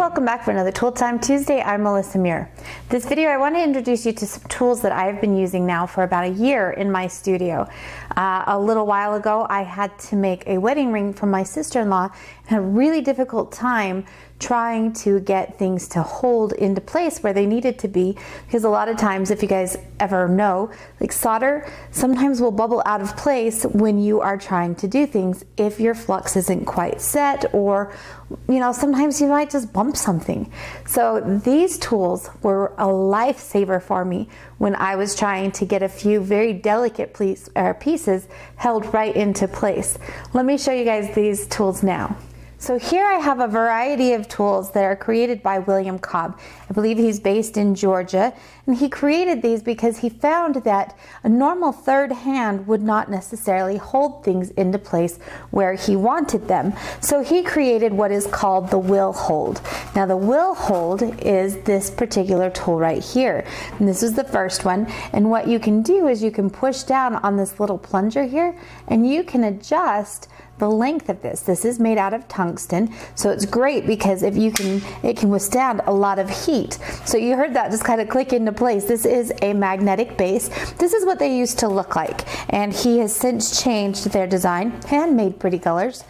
welcome back for another Tool Time Tuesday. I'm Melissa Muir. This video I want to introduce you to some tools that I've been using now for about a year in my studio. A little while ago I had to make a wedding ring for my sister-in-law and had a really difficult time trying to get things to hold into place where they needed to be, because a lot of times, if you guys ever know, like solder sometimes will bubble out of place when you are trying to do things if your flux isn't quite set, or sometimes you might just bump something. So these tools were a lifesaver for me when I was trying to get a few very delicate pieces held right into place. Let me show you guys these tools now. So here I have a variety of tools that are created by William Cobb. I believe he's based in Georgia, and he created these because he found that a normal third hand would not necessarily hold things into place where he wanted them. So he created what is called the will hold. Now the will hold is this particular tool right here, and this is the first one, and what you can do is you can push down on this little plunger here and you can adjust the length of this. This is made out of tungsten, so it's great because it can withstand a lot of heat. So you heard that just kind of click into place. This is a magnetic base. This is what they used to look like, and he has since changed their design, handmade pretty colors.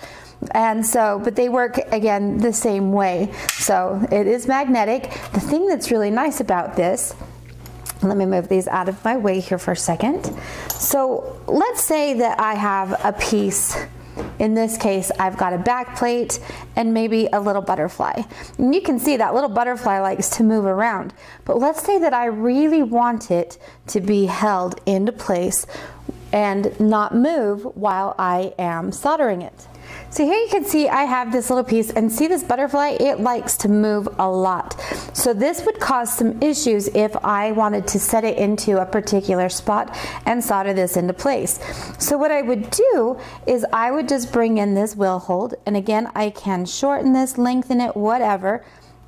And so, but they work again the same way. So it is magnetic. The thing that's really nice about this, let me move these out of my way here for a second. So let's say that I have a piece. In this case, I've got a back plate and maybe a little butterfly. And you can see that little butterfly likes to move around. But let's say that I really want it to be held into place and not move while I am soldering it. So here you can see I have this little piece, and see this butterfly, it likes to move a lot. So this would cause some issues if I wanted to set it into a particular spot and solder this into place. So what I would do is I would just bring in this will hold, and again I can shorten this, lengthen it, whatever,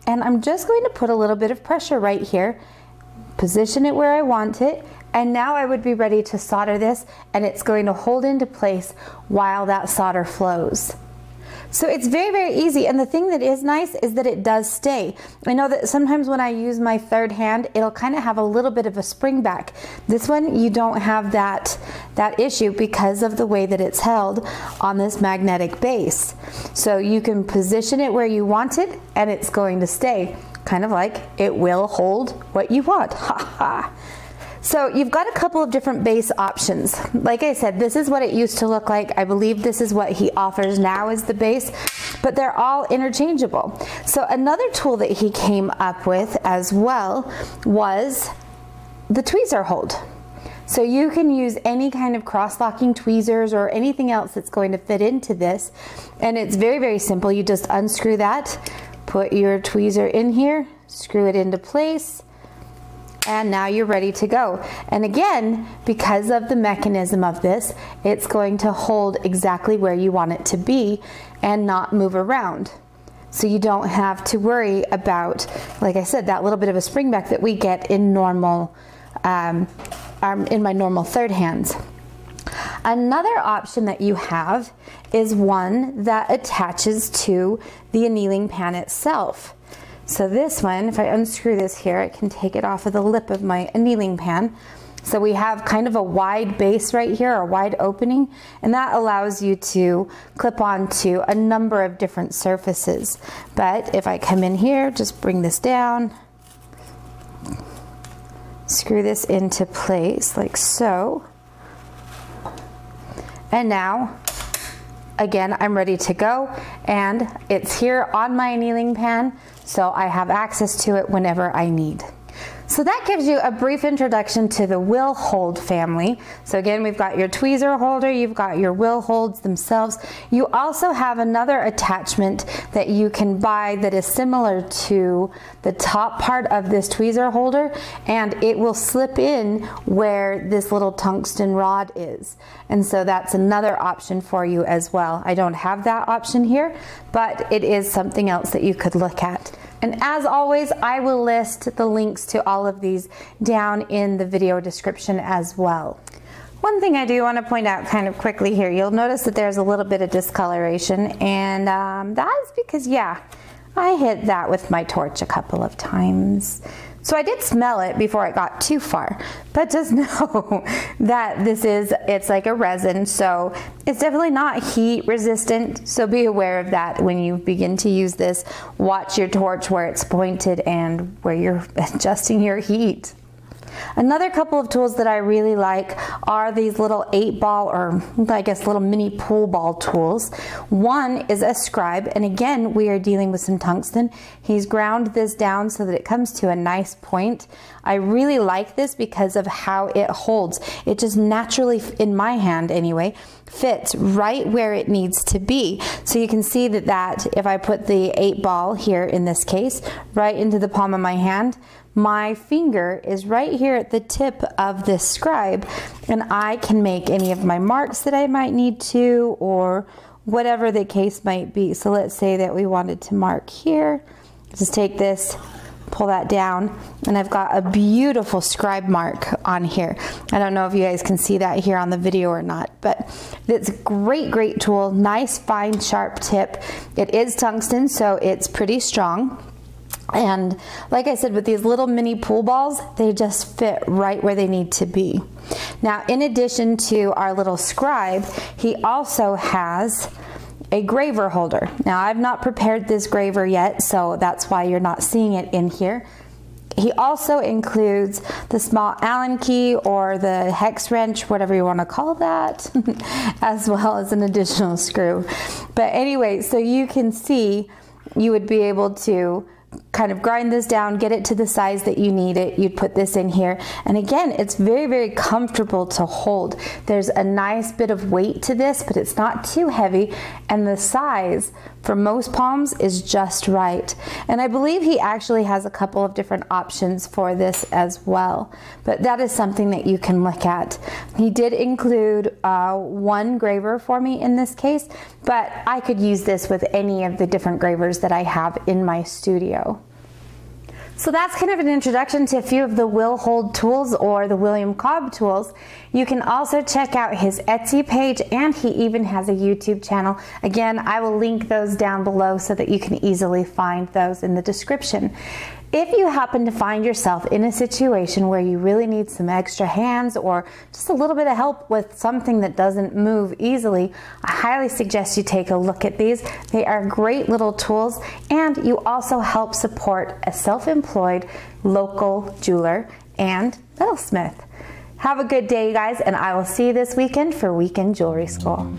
and I'm just going to put a little bit of pressure right here, position it where I want it, and now I would be ready to solder this, and it's going to hold into place while that solder flows. So it's very, very easy, and the thing that is nice is that it does stay. I know that sometimes when I use my third hand, it'll kind of have a little bit of a spring back. This one, you don't have that issue because of the way that it's held on this magnetic base. So you can position it where you want it, and it's going to stay. Kind of like it will hold what you want. Ha ha. So you've got a couple of different base options. Like I said, this is what it used to look like. I believe this is what he offers now as the base, but they're all interchangeable. So another tool that he came up with as well was the tweezer hold. So you can use any kind of cross-locking tweezers or anything else that's going to fit into this, and it's very, very simple. You just unscrew that, put your tweezer in here, screw it into place, and now you're ready to go. And again, because of the mechanism of this, it's going to hold exactly where you want it to be and not move around. So you don't have to worry about, like I said, that little bit of a spring back that we get in normal, in my normal third hands. Another option that you have is one that attaches to the annealing pan itself. So this one, if I unscrew this here, I can take it off of the lip of my annealing pan. So we have kind of a wide base right here, a wide opening, and that allows you to clip onto a number of different surfaces. But if I come in here, just bring this down, screw this into place like so, and now again, I'm ready to go, and it's here on my annealing pan, so I have access to it whenever I need. So that gives you a brief introduction to the will hold family. So again, we've got your tweezer holder, you've got your will holds themselves. You also have another attachment that you can buy that is similar to the top part of this tweezer holder, and it will slip in where this little tungsten rod is. And so that's another option for you as well. I don't have that option here, but it is something else that you could look at. And as always, I will list the links to all of these down in the video description as well. One thing I do want to point out kind of quickly here, you'll notice that there's a little bit of discoloration, and that is because, yeah, I hit that with my torch a couple of times. So I did smell it before it got too far, but just know that it's like a resin, so it's definitely not heat resistant, so be aware of that when you begin to use this. Watch your torch where it's pointed and where you're adjusting your heat. Another couple of tools that I really like are these little 8-ball, or I guess little mini pool ball tools. One is a scribe, and again we are dealing with some tungsten. He's ground this down so that it comes to a nice point. I really like this because of how it holds. It just naturally, in my hand anyway, fits right where it needs to be. So you can see that if I put the 8-ball here in this case right into the palm of my hand, my finger is right here at the tip of this scribe, and I can make any of my marks that I might need to, or whatever the case might be. So let's say that we wanted to mark here. Just take this, pull that down, and I've got a beautiful scribe mark on here. I don't know if you guys can see that here on the video or not, but it's a great tool. Nice, fine, sharp tip. It is tungsten, so it's pretty strong. And like I said, with these little mini pool balls, they just fit right where they need to be. Now, in addition to our little scribe, he also has a graver holder. Now, I've not prepared this graver yet, so that's why you're not seeing it in here. He also includes the small Allen key, or the hex wrench, whatever you want to call that, as well as an additional screw. But anyway, so you can see, you would be able to kind of grind this down, get it to the size that you need it. You'd put this in here, and again, it's very comfortable to hold. There's a nice bit of weight to this, but it's not too heavy, and the size for most palms is just right. And I believe he actually has a couple of different options for this as well, but that is something that you can look at. He did include one graver for me in this case, but I could use this with any of the different gravers that I have in my studio. So that's kind of an introduction to a few of the Will Hold tools, or the William Cobb tools. You can also check out his Etsy page, and he even has a YouTube channel. Again, I will link those down below so that you can easily find those in the description. If you happen to find yourself in a situation where you really need some extra hands, or just a little bit of help with something that doesn't move easily, I highly suggest you take a look at these. They are great little tools, and you also help support a self-employed local jeweler and metalsmith. Have a good day, you guys, and I will see you this weekend for Weekend Jewelry School.